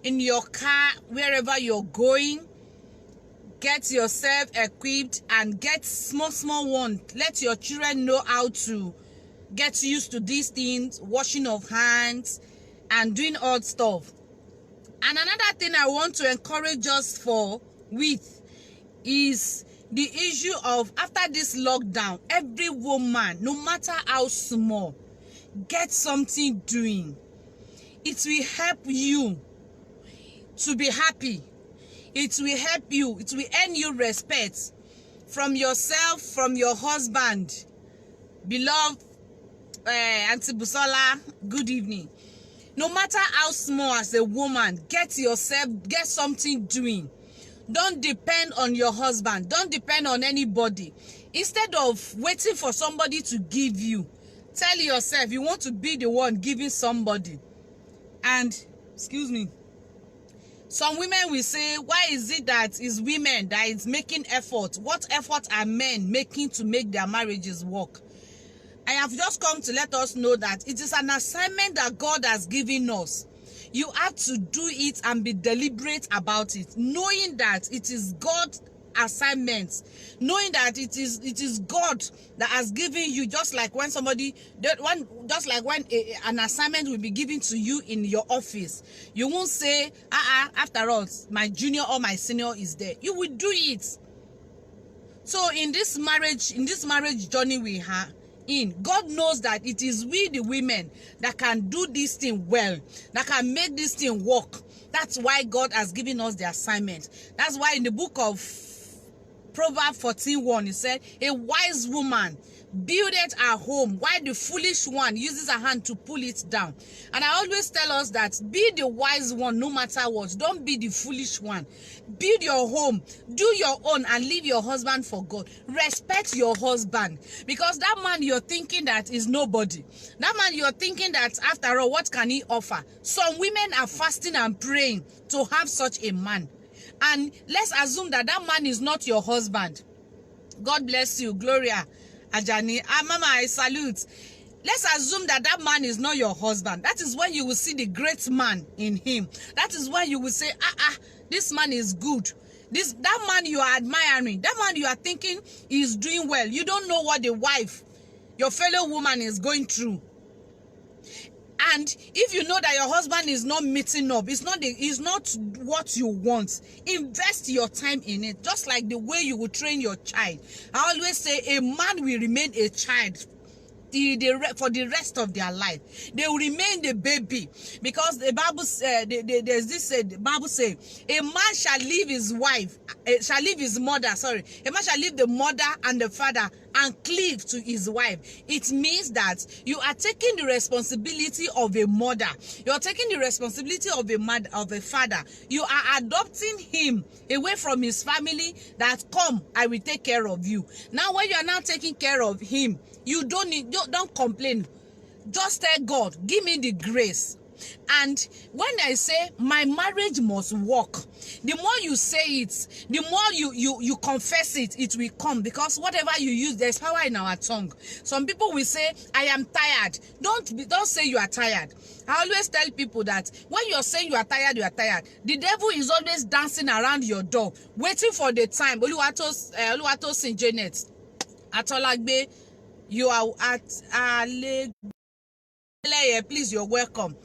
in your car, wherever you're going. Get yourself equipped and get small one. Let your children know how to get used to these things, washing of hands and doing odd stuff. And another thing I want to encourage us with is the issue of, after this lockdown, every woman, no matter how small, get something doing. It will help you to be happy. It will help you. It will earn you respect from yourself, from your husband. Beloved Auntie Busola, good evening. No matter how small, as a woman, get something doing. Don't depend on your husband. Don't depend on anybody. Instead of waiting for somebody to give you, tell yourself you want to be the one giving somebody. And, excuse me, some women will say, why is it that it's women that is making effort? What effort are men making to make their marriages work? I have just come to let us know that it is an assignment that God has given us. You have to do it and be deliberate about it, knowing that it is God's assignment, knowing that it is God that has given you. Just like when an assignment will be given to you in your office, you won't say, after all, my junior or my senior is there. You will do it. So in this marriage journey we have God knows that it is we, the women, that can do this thing well, that can make this thing work. That's why God has given us the assignment. That's why in the book of Proverbs 14:1, it said, a wise woman buildeth her home, while the foolish one uses her hand to pull it down. And I always tell us that be the wise one no matter what. Don't be the foolish one. Build your home, do your own, and leave your husband for God. Respect your husband, because that man you're thinking that is nobody. That man you're thinking that, after all, what can he offer? Some women are fasting and praying to have such a man. And let's assume that man is not your husband. God bless you, Gloria Ajani. Mama, I salute. Let's assume that man is not your husband. That is when you will see the great man in him. That is when you will say, this man is good. That man you are admiring, that man you are thinking is doing well. You don't know what the wife, your fellow woman, is going through. And if you know that your husband is not meeting up, it's not what you want, invest your time in it. Just like the way you would train your child. I always say a man will remain a child for the rest of their life. They will remain the baby, because the Bible the Bible says a man shall leave his wife, shall leave his mother. Sorry, a man shall leave the mother and the father and cleave to his wife. It means that you are taking the responsibility of a mother. You are taking the responsibility of a father. You are adopting him away from his family. That, come, I will take care of you. Now, when you are now taking care of him, you don't complain. Just tell God, give me the grace. And when I say my marriage must work, the more you say it, the more you confess it, it will come. Because whatever you use, there's power in our tongue. Some people will say, I am tired. Don't say you are tired. I always tell people that when you're saying you are tired, you are tired. The devil is always dancing around your door, waiting for the time. Oluwatosin Janet Atolagbe, you are at please, you're welcome.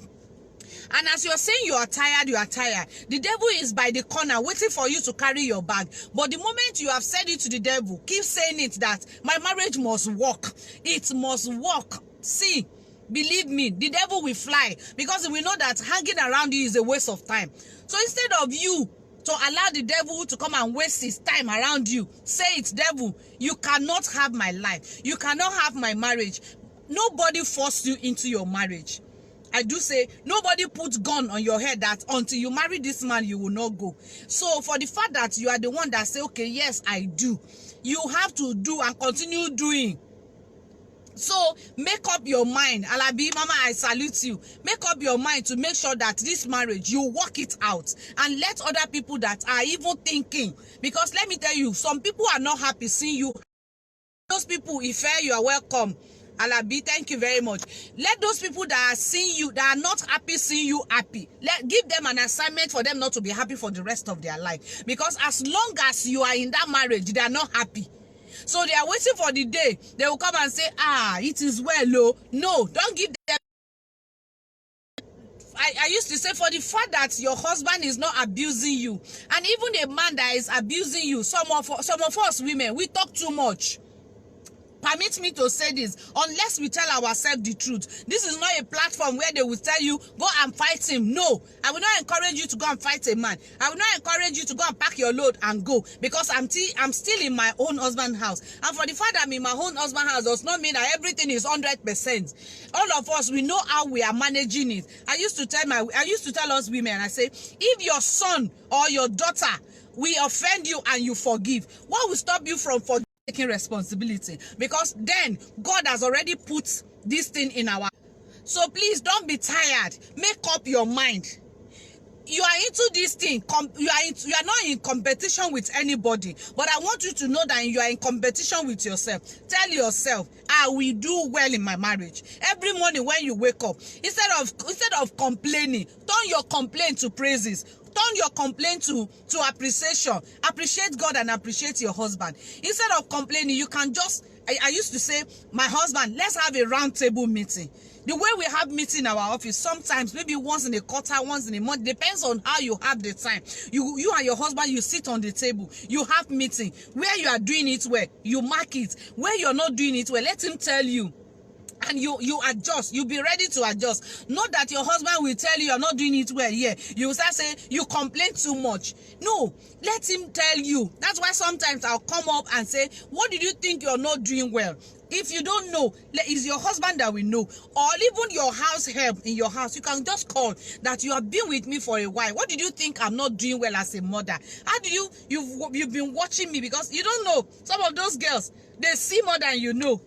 And as you're saying you are tired, the devil is by the corner waiting for you to carry your bag. But the moment you have said it to the devil, keep saying it, that my marriage must work. It must work. See, believe me, the devil will fly, because he will know that hanging around you is a waste of time. So instead of you to allow the devil to come and waste his time around you, say it, devil, you cannot have my life. You cannot have my marriage. Nobody forced you into your marriage. I do say, nobody puts gun on your head that until you marry this man, you will not go. So for the fact that you are the one that say, okay, yes, I do, you have to do and continue doing. So make up your mind. Alabi, Mama, I salute you. Make up your mind to make sure that this marriage, you work it out, and let other people that are even thinking. Because let me tell you, some people are not happy seeing you. Those people, if you are welcome. Alabi, thank you very much. Let those people that are seeing you, that are not happy seeing you happy, give them an assignment for them not to be happy for the rest of their life. Because as long as you are in that marriage, they are not happy. So they are waiting for the day they will come and say, it is well, oh. No, don't give them. I used to say, for the fact that your husband is not abusing you, and even a man that is abusing you, some of us women, we talk too much. Permit me to say this, unless we tell ourselves the truth. This is not a platform where they will tell you, go and fight him. No, I will not encourage you to go and fight a man. I will not encourage you to go and pack your load and go, because I'm still in my own husband's house. And for the fact that I'm in my own husband's house does not mean that everything is 100%. All of us, we know how we are managing it. I used to tell us women, I say, if your son or your daughter will offend you and you forgive, what will stop you from taking responsibility? Because then God has already put this thing in our. So please don't be tired. Make up your mind. You are into this thing. You are not in competition with anybody, but I want you to know that you are in competition with yourself. Tell yourself, I will do well in my marriage. Every morning when you wake up, instead of complaining, turn your complaint to praises. Turn your complaint to appreciation. Appreciate God and appreciate your husband. Instead of complaining, you can just, I used to say, my husband, let's have a round table meeting. The way we have meeting in our office, sometimes maybe once in a quarter, once in a month, depends on how you have the time. You and your husband, you sit on the table, you have meeting. Where you are doing it well, you mark it. Where you're not doing it well, let him tell you. And you adjust. You be ready to adjust. Not that your husband will tell you you're not doing it well. Yeah, you will start saying you complain too much. No, let him tell you. That's why sometimes I'll come up and say, what did you think you're not doing well? If you don't know, it's your husband that will know. Or even your house help in your house, you can just call that you have been with me for a while. What did you think I'm not doing well as a mother? How do you've been watching me? Because you don't know. Some of those girls, they see more than you know.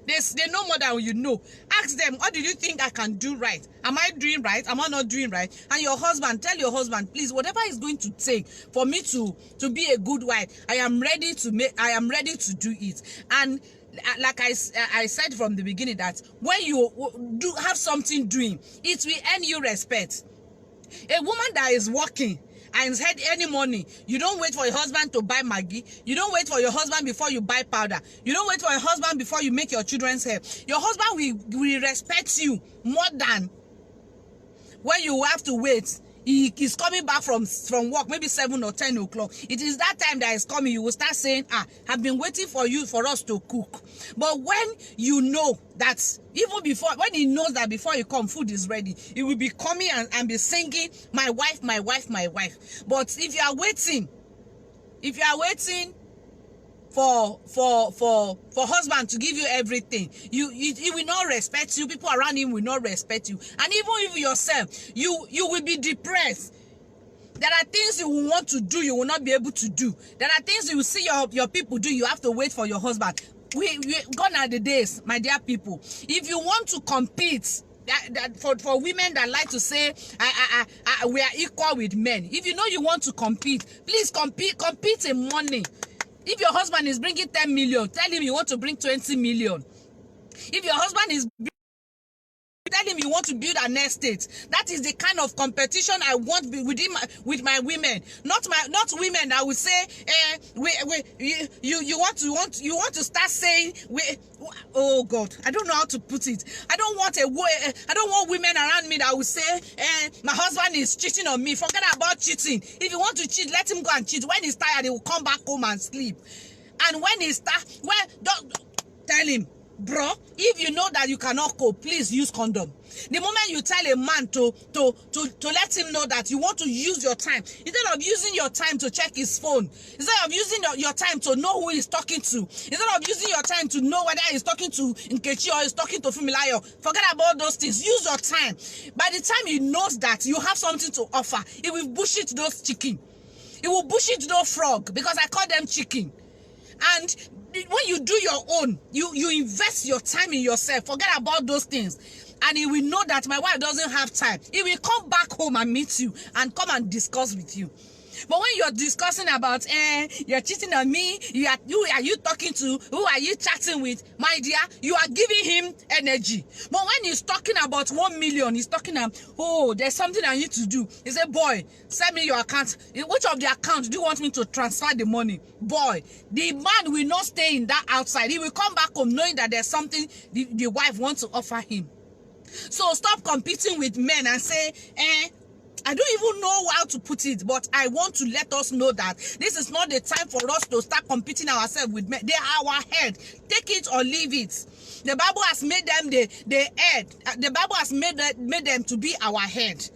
They know more than you know. Ask them, what do you think I can do right? Am I doing right? Am I not doing right? And your husband, tell your husband, please, whatever it's going to take for me to be a good wife, I am ready to do it. And like I said from the beginning, that when you do have something doing, it will earn you respect. A woman that is working and said any morning, you don't wait for your husband to buy Maggi. You don't wait for your husband before you buy powder. You don't wait for your husband before you make your children's hair. Your husband will respect you more than when you have to wait. He is coming back from work, maybe 7 or 10 o'clock. It is that time that is coming. You will start saying, I've been waiting for us to cook. But when you know that, even before, when he knows that before you come, food is ready, he will be coming and be singing, my wife, my wife, my wife. But if you are waiting for husband to give you everything, he will not respect you. People around him will not respect you. And even if yourself, you will be depressed. There are things you will want to do, you will not be able to do. There are things you will see your people do, you have to wait for your husband. Gone are the days, my dear people. If you want to compete, for women that like to say we are equal with men, if you know you want to compete, please compete in money. If your husband is bringing 10 million, tell him you want to bring 20 million. If your husband is tell him you want to build an estate. That is the kind of competition I want with my women. Not women that will say, you want to start saying, oh God, I don't know how to put it. I don't want women around me that will say, my husband is cheating on me. Forget about cheating. If you want to cheat, let him go and cheat. When he's tired, he will come back home and sleep. And when he's tired, don't tell him, bro, if you know that you cannot cope, please use condom. The moment you tell a man to let him know that you want to use your time, instead of using your time to check his phone, instead of using your time to know who he's talking to, instead of using your time to know whether he's talking to Nkechi or he's talking to Fumilayo, forget about those things. Use your time. By the time he knows that you have something to offer, he will bullshit those chicken. He will bullshit those frog, because I call them chicken. And when you do your own, you invest your time in yourself. Forget about those things. And he will know that my wife doesn't have time. He will come back home and meet you and come and discuss with you. But when you're discussing about, you're cheating on me, who are you talking to, who are you chatting with, my dear, you are giving him energy. But when he's talking about 1 million, he's talking about, oh, there's something I need to do. He said, boy, send me your account. In which of the accounts do you want me to transfer the money? Boy, the man will not stay in that outside. He will come back home knowing that there's something the wife wants to offer him. So stop competing with men and say, I don't even know how to put it, but I want to let us know that this is not the time for us to start competing ourselves with men. They are our head. Take it or leave it. The Bible has made them the head. The Bible has made them to be our head.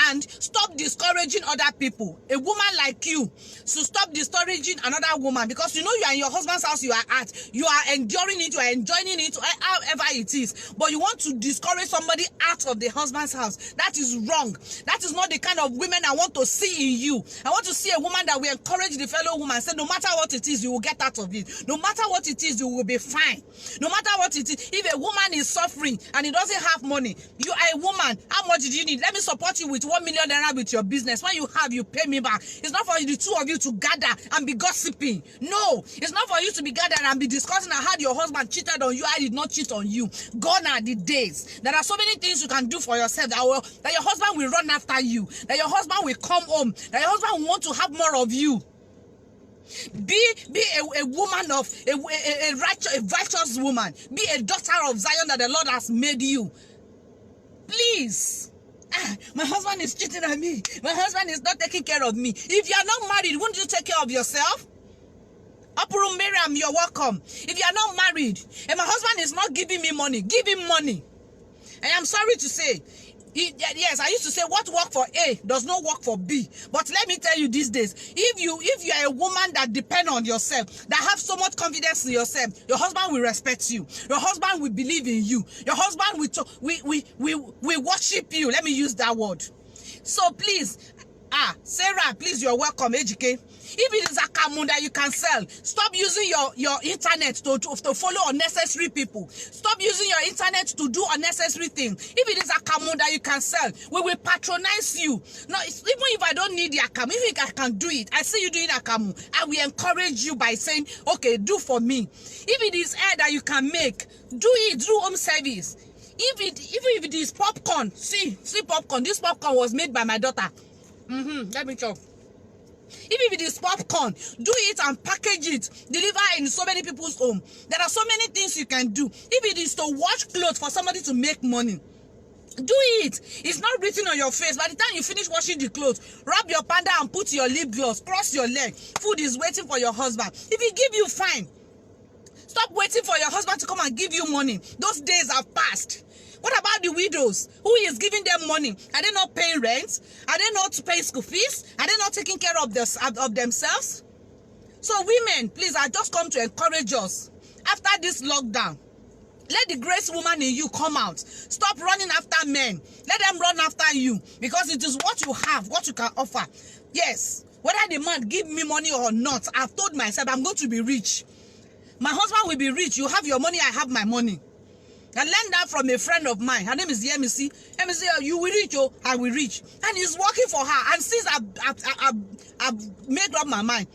And stop discouraging other people. A woman like you, so stop discouraging another woman, because you know you are in your husband's house, you are enduring it, you are enjoying it, however it is. But you want to discourage somebody out of the husband's house. That is wrong. That is not the kind of women I want to see in you. I want to see a woman that will encourage the fellow woman and say, no matter what it is, you will get out of it. No matter what it is, you will be fine. No matter what it is. If a woman is suffering and he doesn't have money, you are a woman. How much did you need? Let me support you with 1 million naira with your business. When you have, you pay me back. It's not for the two of you to gather and be gossiping. No, it's not for you to be gathered and be discussing how your husband cheated on you. I did not cheat on you. Gone are the days. There are so many things you can do for yourself that your husband will run after you, that your husband will come home, that your husband will want to have more of you. Be a woman of a righteous woman. Be a daughter of Zion that the Lord has made you. Please. My husband is cheating on me. My husband is not taking care of me. If you are not married, wouldn't you take care of yourself? Apuru Miriam, you're welcome. If you are not married and my husband is not giving me money, give him money. And I'm sorry to say, yes, I used to say what work for A does not work for B. But let me tell you these days, if you are a woman that depend on yourself, that have so much confidence in yourself, your husband will respect you. Your husband will believe in you. Your husband will worship you. Let me use that word. So please, Sarah, please, you're welcome, HK. If it is a kamu that you can sell, stop using your internet to follow unnecessary people. Stop using your internet to do unnecessary things. If it is a kamu that you can sell, we will patronize you. No, even if I don't need the akamu, even if I can do it, I see you doing akamu, I will encourage you by saying, okay, do for me. If it is air that you can make, do it, do home service. Even if it is popcorn, see popcorn. This popcorn was made by my daughter. Let me chop. If it is popcorn, do it and package it. Deliver in so many people's home. There are so many things you can do. If it is to wash clothes for somebody to make money, do it. It's not written on your face. By the time you finish washing the clothes, rub your panda and put your lip gloss. Cross your leg. Food is waiting for your husband. If he give you, fine. Stop waiting for your husband to come and give you money. Those days have passed. What about the widows? Who is giving them money? Are they not paying rent? Are they not paying school fees? Are they not taking care of themselves? So women, please, I just come to encourage us. After this lockdown, let the grace woman in you come out. Stop running after men. Let them run after you, because it is what you have, what you can offer. Yes, whether the man give me money or not, I've told myself I'm going to be rich. My husband will be rich. You have your money, I have my money. I learned that from a friend of mine. Her name is Yemisi. Yemisi, you will reach, oh, I will reach. And he's working for her. And since I've made up my mind,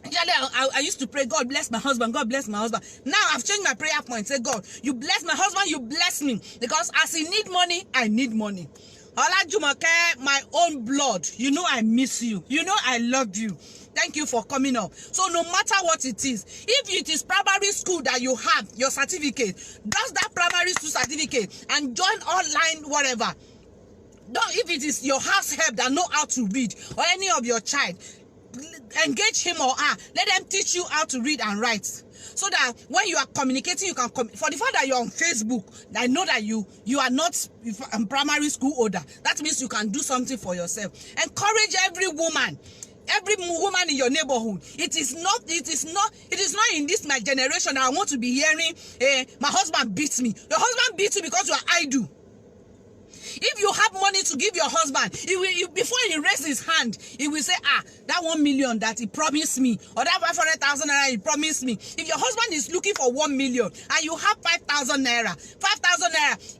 I used to pray, God bless my husband, God bless my husband. Now I've changed my prayer point. Say, God, you bless my husband, you bless me. Because as he need money, I need money. Olajumoke, my own blood, you know I miss you. You know I love you. Thank you for coming up. So no matter what it is, if it is primary school that you have your certificate, does that primary school certificate and join online whatever. Don't, if it is your house help that know how to read, or any of your child, engage him or her. Let them teach you how to read and write. So that when you are communicating, you can for the fact that you're on Facebook, I know that you are not a primary school holder. That means you can do something for yourself. Encourage every woman in your neighborhood. It is not in this my generation that I want to be hearing, my husband beats me. Your husband beats you because you are idle. If you have money to give your husband, before he raises his hand, he will say, that 1 million that he promised me, or that 500,000 naira he promised me. If your husband is looking for 1 million and you have 5,000 naira,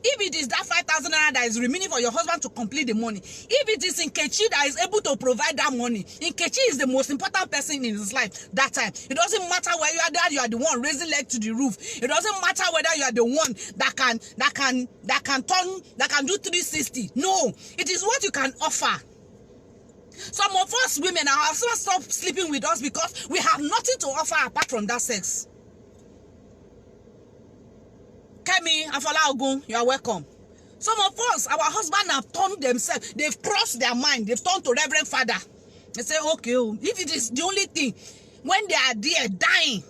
if it is that 5,000 naira that is remaining for your husband to complete the money, if it is Nkechi that is able to provide that money, Nkechi is the most important person in his life that time. It doesn't matter where you are there, you are the one raising leg to the roof. It doesn't matter whether you are the one that can do 360. No, it is what you can offer. Some of us women, our husbands stop sleeping with us because we have nothing to offer apart from that sex. Kemi Afolaogun, you are welcome. Some of us, our husbands have turned themselves, they've crossed their mind, they've turned to Reverend Father. They say, okay, if it is the only thing, when they are there dying,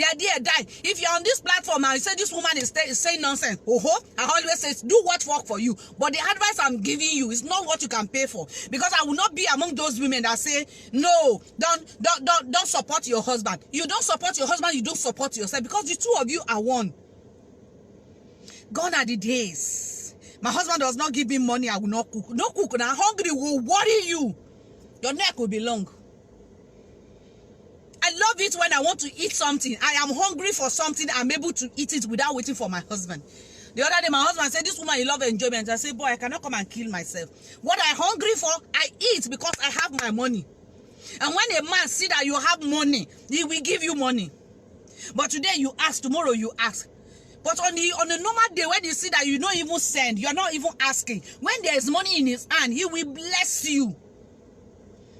if you're on this platform and you say this woman is saying nonsense, I always say, do what work for you. But the advice I'm giving you is not what you can pay for. Because I will not be among those women that say, no, don't support your husband. You don't support your husband, you don't support yourself. Because the two of you are one. Gone are the days. My husband does not give me money, I will not cook. No cook, and I'm hungry will worry you. Your neck will be long. I love it when I want to eat something. I am hungry for something. I'm able to eat it without waiting for my husband. The other day, my husband said, this woman, you love enjoyment. I said, boy, I cannot come and kill myself. What I'm hungry for, I eat because I have my money. And when a man see that you have money, he will give you money. But today you ask, tomorrow you ask. But on a normal day, when you see that you don't even send, you're not even asking. When there is money in his hand, he will bless you.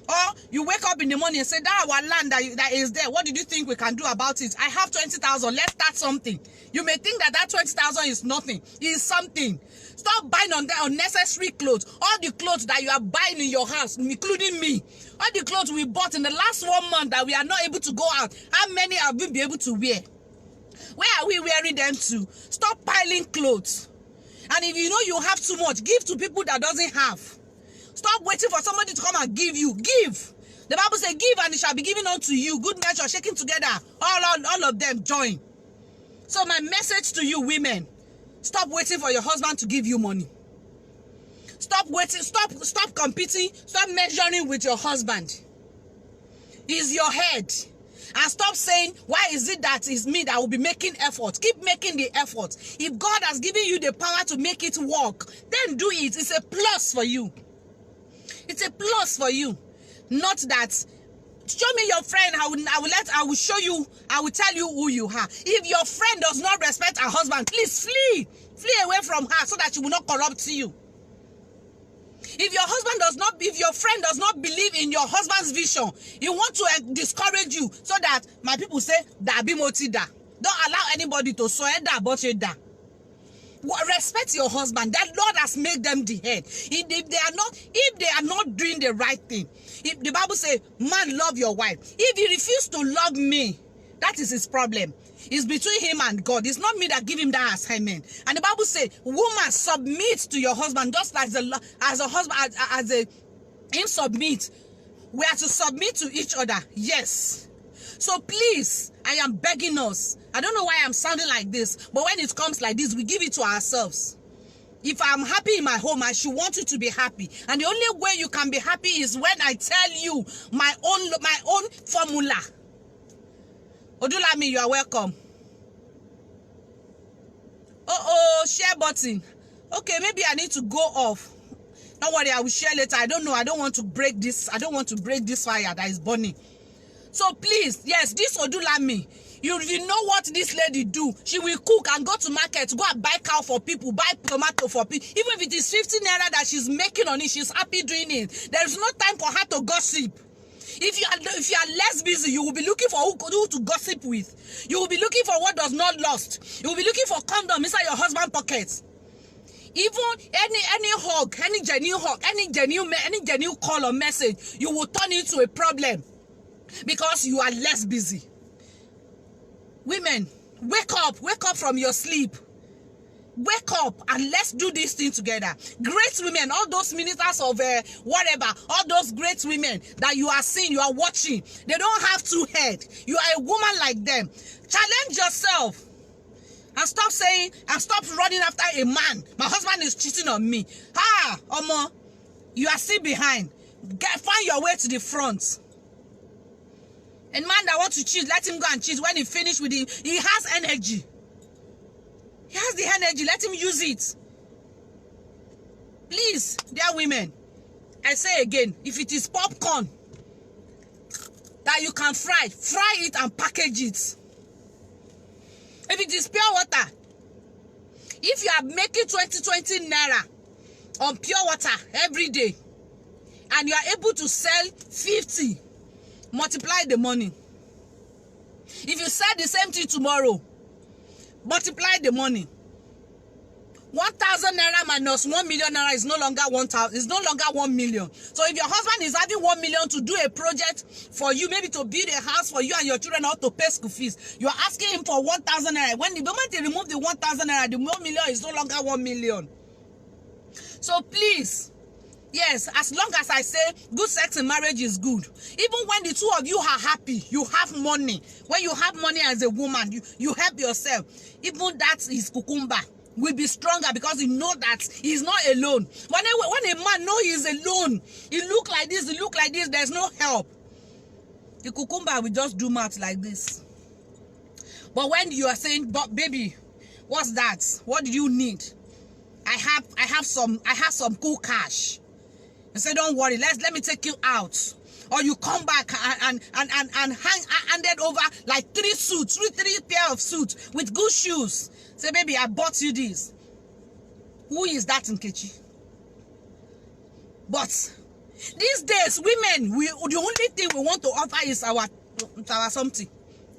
Or you wake up in the morning and say, that our land that is there, what did you think we can do about it? I have 20,000, let's start something. You may think that 20,000 is nothing. It is something. Stop buying on that unnecessary clothes. All the clothes that you are buying in your house, including me. All the clothes we bought in the last 1 month that we are not able to go out. How many have we been able to wear? Where are we wearing them to? Stop piling clothes. And if you know you have too much, give to people that doesn't have. Stop waiting for somebody to come and give you. Give. The Bible says, give and it shall be given unto you. Good measure, shaking together. All of them join. So my message to you women, stop waiting for your husband to give you money. Stop waiting. Stop competing. Stop measuring with your husband. He's your head. And stop saying, why is it that it's me that will be making effort? Keep making the effort. If God has given you the power to make it work, then do it. It's a plus for you. It's a plus for you. Not that, show me your friend, I will show you, I will tell you who you are. If your friend does not respect her husband, please flee. Flee away from her so that she will not corrupt you. If your friend does not believe in your husband's vision, you want to discourage you so that my people say, da bi moti da. Don't allow anybody to swear da but da. Respect your husband. That Lord has made them the head. If they are not doing the right thing, if the Bible says, man, love your wife. If he refuses to love me, that is his problem. It's between him and God. It's not me that give him that assignment. And the Bible says, woman, submit to your husband just like as a husband, as him submit. We are to submit to each other. Yes. So please, I am begging us. I don't know why I'm sounding like this, but when it comes like this, we give it to ourselves. If I'm happy in my home, I should want you to be happy. And the only way you can be happy is when I tell you my own formula. Odulami, you are welcome. Share button. Okay, maybe I need to go off. Don't worry, I will share later. I don't know. I don't want to break this. I don't want to break this fire that is burning. So please, yes, this Odulami, you know what this lady do. She will cook and go to market, go and buy cow for people, buy tomato for people. Even if it is 15 naira that she's making on it, she's happy doing it. There is no time for her to gossip. If you are less busy, you will be looking for who to gossip with. You will be looking for what does not lost. You will be looking for condom inside your husband's pocket. Even any hug, any genuine hug, any genuine call or message, you will turn into a problem because you are less busy. Women, wake up from your sleep. Wake up and let's do this thing together. Great women, all those ministers of whatever, all those great women that you are seeing, you are watching, they don't have two heads. You are a woman like them. Challenge yourself And stop running after a man. My husband is cheating on me. Omo, you are still behind. Find your way to the front. A man that wants to cheat, let him go and cheat. When he finishes with it, he has energy. He has the energy. Let him use it. Please, dear women, I say again, if it is popcorn that you can fry it and package it. If it is pure water, if you are making 20 naira on pure water every day, and you are able to sell 50, multiply the money. If you sell the same thing tomorrow, multiply the money. 1,000 naira minus 1 million naira is no longer 1,000. It's no longer 1 million. So if your husband is having 1 million to do a project for you, maybe to build a house for you and your children, or to pay school fees, you are asking him for 1,000 naira. When the moment they remove the 1,000 naira, the 1 million is no longer 1 million. So please, yes, as long as I say good sex in marriage is good. Even when the two of you are happy, you have money. When you have money as a woman, you help yourself. Even that is cucumber. Will be stronger because you know that he's not alone. When a man knows he's alone, he look like this, there's no help. The cucumber will just do math like this. But when you are saying, but baby, what's that? What do you need? I have some cool cash. And say, don't worry, let me take you out. Or you come back and handed over like three pair of suits with good shoes. Say, baby, I bought you this. Who is that, Nkechi? But these days, women, the only thing we want to offer is our something.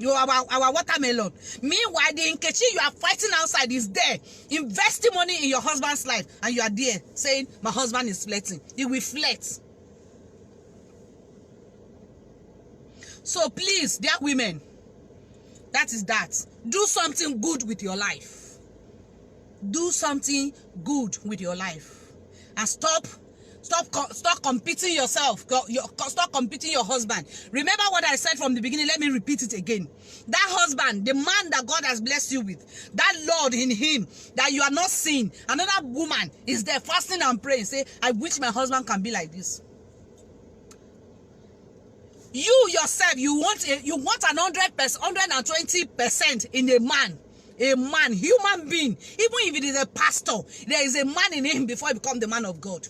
Our watermelon. Meanwhile, the Nkechi you are fighting outside is there, investing money in your husband's life, and you are there saying, my husband is flirting. He will flirt. So please, dear women, that is that. Do something good with your life. Do something good with your life. And stop competing yourself. Stop competing your husband. Remember what I said from the beginning. Let me repeat it again. That husband, the man that God has blessed you with, that Lord in him that you are not seeing, another woman is there fasting and praying. Say, I wish my husband can be like this. You yourself, you want an 100%, 120% in a man, human being. Even if it is a pastor, there is a man in him before he becomes the man of God.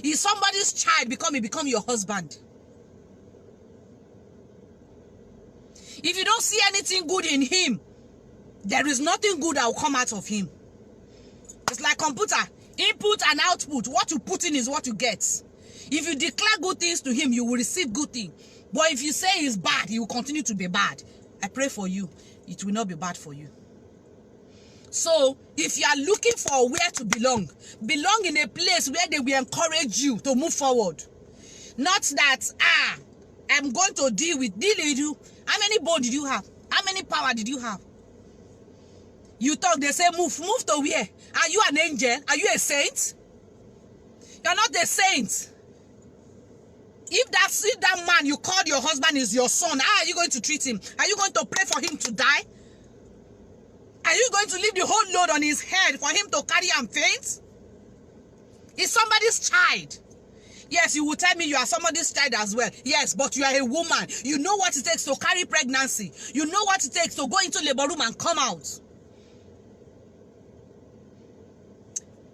If somebody's child he become your husband. If you don't see anything good in him, there is nothing good that will come out of him. It's like computer, input and output. What you put in is what you get. If you declare good things to him, you will receive good things. But if you say he's bad, he will continue to be bad. I pray for you, it will not be bad for you. So, if you are looking for where to belong in a place where they will encourage you to move forward. Not that, I'm going to deal with you. How many bones did you have? How many power did you have? You talk, they say move to where? Are you an angel? Are you a saint? You're not a saint. If that man you called your husband is your son, how are you going to treat him? Are you going to pray for him to die? Are you going to leave the whole load on his head for him to carry and faint? He's somebody's child. Yes, you will tell me you are somebody's child as well. Yes, but you are a woman. You know what it takes to carry pregnancy. You know what it takes to go into labor room and come out.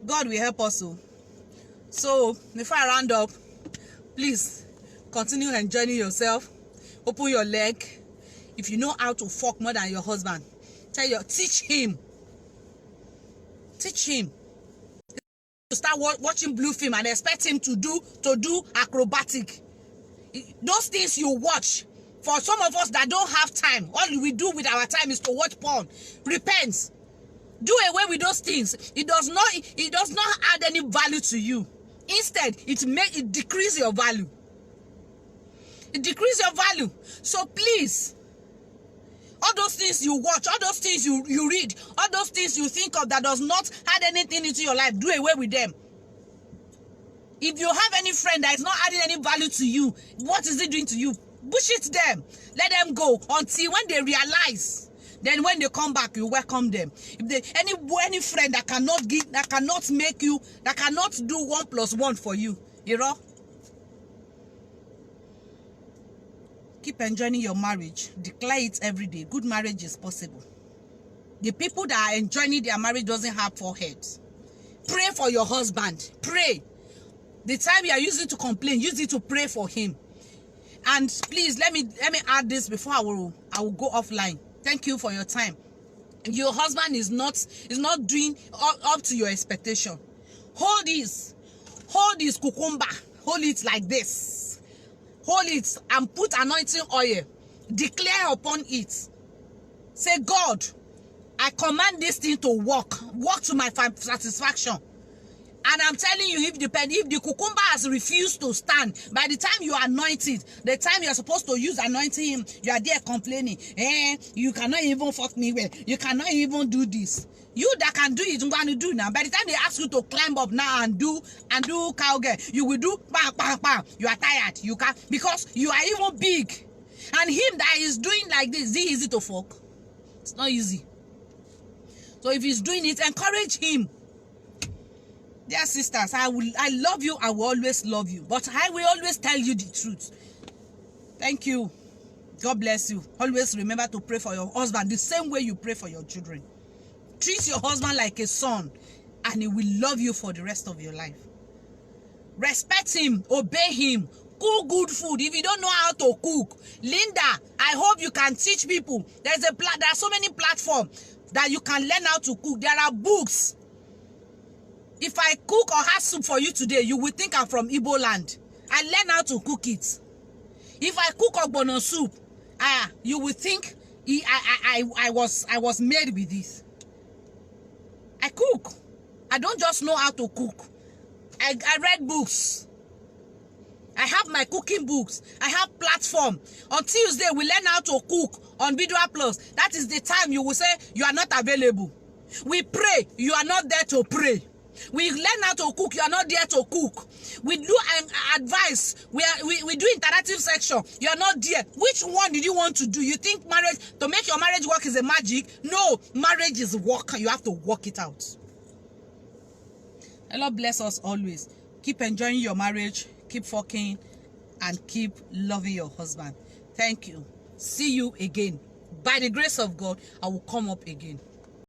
God will help us. So, before I round up, please continue enjoying yourself. Open your leg. If you know how to fuck more than your husband, teach him. Teach him. To start watching blue film and expect him to do acrobatic. Those things you watch. For some of us that don't have time, all we do with our time is to watch porn. Repent. Do away with those things. It does not add any value to you. Instead, it decreases your value. It decreases your value. So please, all those things you watch, all those things you read, all those things you think of that does not add anything into your life, do away with them. If you have any friend that is not adding any value to you, what is it doing to you? Bullshit them. Let them go until when they realize Then when they come back, you welcome them. If they any friend that cannot make you, that cannot do 1 + 1 for you, you know. Keep enjoying your marriage. Declare it every day. Good marriage is possible. The people that are enjoying their marriage doesn't have foreheads. Pray for your husband. Pray. The time you are using to complain, use it to pray for him. And please let me add this before I will go offline. Thank you for your time. Your husband is not doing up to your expectation. Hold this cucumber. Hold it like this. Hold it and put anointing oil. Declare upon it. Say, God, I command this thing to work to my satisfaction. And I'm telling you, if the cucumber has refused to stand, by the time you anoint it, the time you're supposed to use anointing him, you are there complaining. You cannot even fuck me well. You cannot even do this. You that can do it, you're going to do now. By the time they ask you to climb up now and do cowgirl, you will do bang, bang, bang. You are tired. You can't, because you are even big. And him that is doing like this, is it easy to fuck? It's not easy. So if he's doing it, encourage him. Dear sisters, I love you. I will always love you. But I will always tell you the truth. Thank you. God bless you. Always remember to pray for your husband the same way you pray for your children. Treat your husband like a son, and he will love you for the rest of your life. Respect him. Obey him. Cook good food. If you don't know how to cook, Linda, I hope you can teach people. There are so many platforms that you can learn how to cook. There are books. If I cook or have soup for you today, you will think I'm from Igbo land. I learn how to cook it. If I cook ogbono soup, you will think I was made with this. I cook. I don't just know how to cook. I read books. I have my cooking books. I have platform. On Tuesday, we learn how to cook on Boudoir Plus. That is the time you will say you are not available. We pray, you are not there to pray. We learn how to cook, you are not there to cook. We do advice, we do interactive section, you are not there. Which one did you want to do? You think marriage, to make your marriage work is a magic? No, marriage is work, you have to work it out. The Lord bless us always. Keep enjoying your marriage, keep fucking, and keep loving your husband. Thank you. See you again. By the grace of God, I will come up again.